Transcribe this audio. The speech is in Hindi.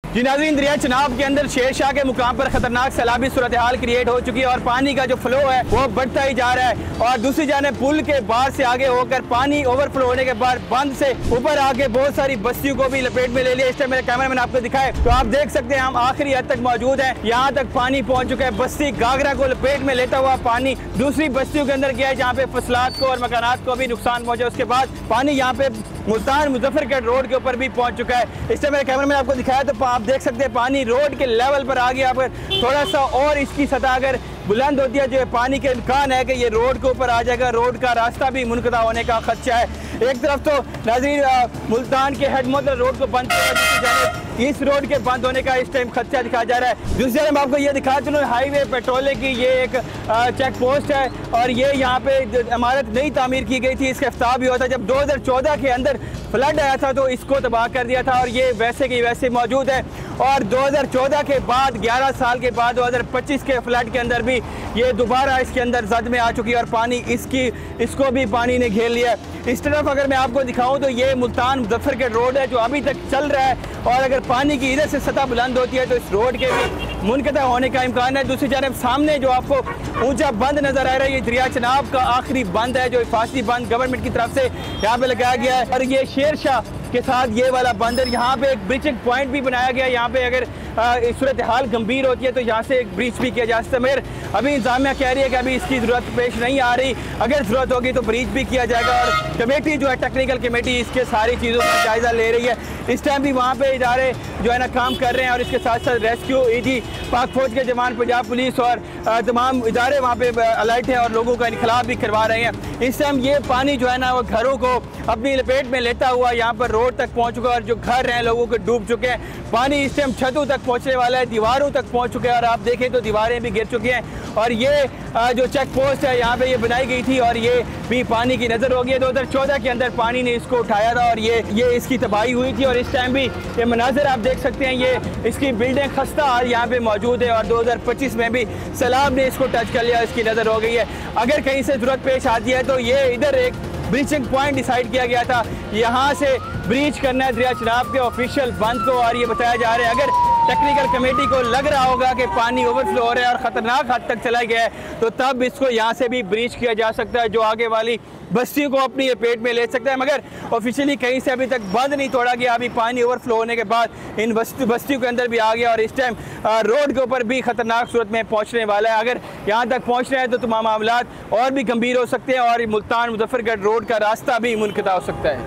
जी नाज़रीन, दरिया चनाब के अंदर शेरशाह के मुकाम पर खतरनाक सैलाबी सूरत हाल क्रिएट हो चुकी है और पानी का जो फ्लो है वो बढ़ता ही जा रहा है। और दूसरी जाने पुल के बाहर से आगे होकर पानी ओवरफ्लो होने के बाद बंद से ऊपर आके बहुत सारी बस्तियों को भी लपेट में ले लिया। इस टाइम मेरे कैमरा मैंने आपको दिखाए तो आप देख सकते हैं हम आखिरी हद तक मौजूद हैं। यहाँ तक पानी पहुंच चुका है। बस्ती गागरा को लपेट में लेता हुआ पानी दूसरी बस्तियों के अंदर गया है जहाँ पे फसलात को और मकानात को भी नुकसान पहुंचा। उसके बाद पानी यहाँ पे मुल्तान मुजफ्फरगढ़ रोड के ऊपर भी पहुंच चुका है। इस टाइम मेरे कैमरा में आपको दिखाया तो आप देख सकते हैं पानी रोड के लेवल पर आ गया। पर थोड़ा सा और इसकी सतह अगर बुलंद होती है जो पानी के इम्कान है कि ये रोड के ऊपर आ जाएगा। रोड का रास्ता भी मुनक़ता होने का खदशा है। एक तरफ तो नाज़रीन मुल्तान के हेडमोटर रोड को बंद किया, इस रोड के बंद होने का इस टाइम खदशा दिखाया जा रहा है। दूसरी तरफ आपको ये दिखा चलो हाईवे पेट्रोले की ये एक चेक पोस्ट है और ये यहाँ पे इमारत नई तामीर की गई थी। इसका इफ्ताह भी हुआ था जब 2014 के अंदर फ्लड आया था तो इसको तबाह कर दिया था और ये वैसे की वैसे मौजूद है। और 2014 के बाद 11 साल के बाद 2025 के फ्लड के अंदर भी ये दोबारा इसके अंदर जद में आ चुकी है और पानी इसको भी पानी ने घेर लिया। इस तरफ अगर मैं आपको दिखाऊं तो ये मुल्तान मुजफ्फरगढ़ रोड है जो अभी तक चल रहा है और अगर पानी की इधर से सतह बुलंद होती है तो इस रोड के भी मुनक़ता होने का इम्कान है। दूसरी जानब सामने जो आपको ऊंचा बंद नजर आ रहा है ये दरिया चनाब का आखिरी बंद है जो हिफाजती बंद गवर्नमेंट की तरफ से यहाँ पे लगाया गया है। और ये शेरशाह के साथ ये वाला बंदर यहाँ पे एक ब्रीचिंग पॉइंट भी बनाया गया है। यहाँ पे अगर सूरत हाल गंभीर होती है तो यहाँ से एक ब्रीच भी किया जा सकता है। मगर अभी इंतजामिया कह रही है कि अभी इसकी ज़रूरत पेश नहीं आ रही, अगर ज़रूरत होगी तो ब्रीच भी किया जाएगा। और कमेटी जो है टेक्निकल कमेटी इसके सारी चीज़ों का जायज़ा ले रही है। इस टाइम भी वहाँ पे इदारे जो है ना काम कर रहे हैं और इसके साथ साथ रेस्क्यू ईडी पाक फौज के जवान पंजाब पुलिस और तमाम इदारे वहाँ पे अलर्ट हैं और लोगों का इनखलाब भी करवा रहे हैं। इस टाइम ये पानी जो है ना वो घरों को अपनी लपेट में लेता हुआ यहाँ पर रोड तक पहुँच चुका है और जो घर हैं लोगों के डूब चुके हैं। पानी इस टाइम छतों तक पहुँचने वाला है, दीवारों तक पहुँच चुके हैं और आप देखें तो दीवारें भी गिर चुकी हैं। और ये जो चेक पोस्ट है यहाँ पे ये बनाई गई थी और ये भी पानी की नज़र होगी। 2014 के अंदर पानी ने इसको उठाया था और ये इसकी तबाही हुई थी। और इस टाइम भी ये मनाज़र आप देख सकते हैं, ये इसकी बिल्डिंग खस्ता हाल यहाँ पे मौजूद है और 2025 में भी सैलाब ने इसको टच कर लिया, इसकी नज़र हो गई है। अगर कहीं से ज़रूरत पेश आती है तो ये इधर एक ब्रीचिंग पॉइंट डिसाइड किया गया था, यहाँ से ब्रीच करना है दरिया चनाब के ऑफिशियल बंद को। और ये बताया जा रहा है अगर टेक्निकल कमेटी को लग रहा होगा कि पानी ओवरफ्लो हो रहा है और ख़तरनाक हद तक चला गया है तो तब इसको यहाँ से भी ब्रीच किया जा सकता है जो आगे वाली बस्तियों को अपनी पेट में ले सकता है। मगर ऑफिशियली कहीं से अभी तक बंद नहीं तोड़ा गया। अभी पानी ओवरफ्लो होने के बाद इन बस्तियों के अंदर भी आ गया और इस टाइम रोड के ऊपर भी खतरनाक सूरत में पहुँचने वाला है। अगर यहाँ तक पहुँचना है तो तमाम मामलात और भी गंभीर हो सकते हैं और मुल्तान मुजफ्फरगढ़ रोड का रास्ता भी मुनक़ता हो सकता है।